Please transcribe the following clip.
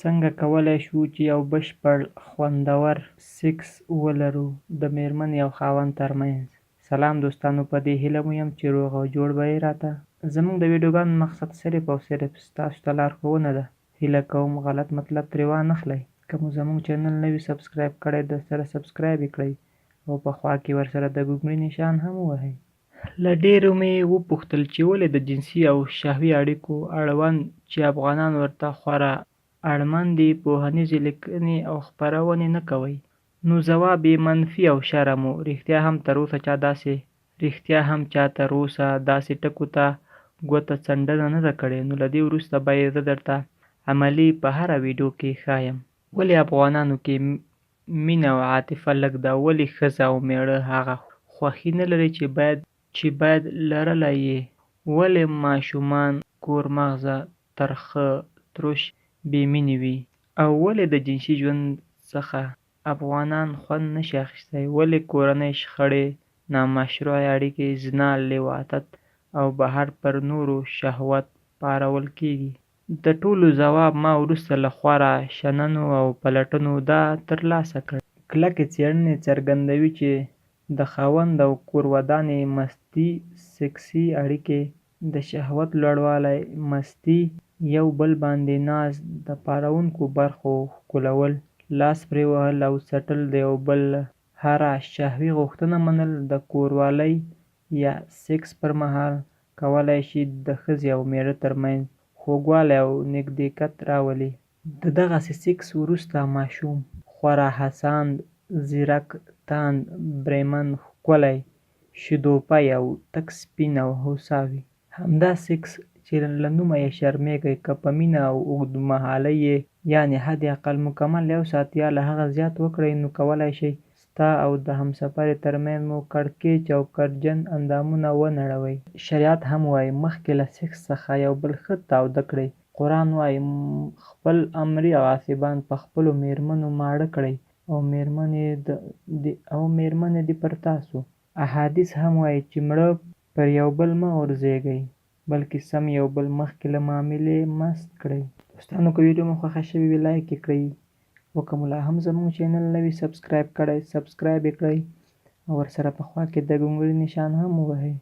څنګه کولی شو چې یو بشپړ خوندور سیکس ولرو د میرمنې او خاوند ترمنځ. سلام دوستانو، په دې هیله مو یم چې روغ او جوړ به یې راته. زموږ د ویډیوګانو مقصد صرف او صرف ستاسو ته لارښوونه ده. هیله کوم غلط مطلب ترې وانخلئ. که مو زموږ چینل نه وي سبسکرایب کړی درسره سبسکرایب یې کړئ او په خوا کې ورسره د ګوګړي نشان هم ووهئ. له ډېرو مې وپوښتل چې ولې د جنسي او شهوي اړیکو اړوند چې افغانان ورته خورا اړمن دي پوهنیزې لیکنې او خپرونې نه کوئ. نو ځواب یې منفي او شرم و. رښتیا هم تر اوسه داسې ټکو ته ګوته څنډنه نه ده کړې. نو له دې وروسته به یې زه درته عملي په هره ویډیو کې ښایم. ولې افغانانو کې مینه او عاطفه لږ ده؟ ولې ښځه او میړه هغه خوښي نه لري چې باید لرلی یې؟ ولې ماشومان کور مغزه ترخه ترش بې مینې وي؟ او ولې د جنسي ژوند څخه افغانان خوند نشي اخیستی؟ ولې کورنۍ شخړې، نامشروعې اړیکې، زنا، لواطت او بهر پر نورو شهوت پارول کېږي؟ د ټولو ځواب ما وروسته له خورا شننو او پلټنو دا ترلاسه کړ. کلکې څېړنې څرګندوي چې د خاوند او کورودانې مستي، سیکسي اړیکې، د شهوت لوړوالی، مستي، یو بل باندې ناز، د پارونکو برخو ښکلول، لاس پرې وهل او څټل، د یو بل هره شهوي غوښتنه منل، د کوروالۍ یا سیکس پر مهال کولی شي د ښځې او میړه ترمنځ خوږوالی او نږدېکت راولي. د دغسې سیکس وروسته ماشوم خورا هڅاند، ځیرک، تاند، بریمن، ښکلی، شیدوپی او تک سپین او هوسا وي. همدا سیکس چې له نومه یې شرمېږئ، که په مینه او اوږدمهالۍ یې یعنې حد اقل مکمل 1 ساعت یا له هغه زیات وکړئ، نو کولی شئ ستا او د همسفرې ترمنځ مو کړکېچ او کرجن اندامونه ونړوئ. شریعت هم وایي مخکې له سیکس څخه یو بل ښه تاوده کړئ. قرآن وایي خپل امري غاصبان په خپلو میرمنو ماړه کړئ او میرمنې دې پر تاسو. احادیث هم وایي چې مړه پر یو بل مه غورځېږئ، بلکې سم یو بل مخکې له معاملې مست کړئ. دوستانو، که ویډیو مو خوښه شوې وي لایک یې کړئ، او که مو لا هم زموږ چینل نه وي سبسکرایب کړی سبسکرایب یې کړئ او ورسره په خوا کې د ګونګړي نشان هم ووهئ.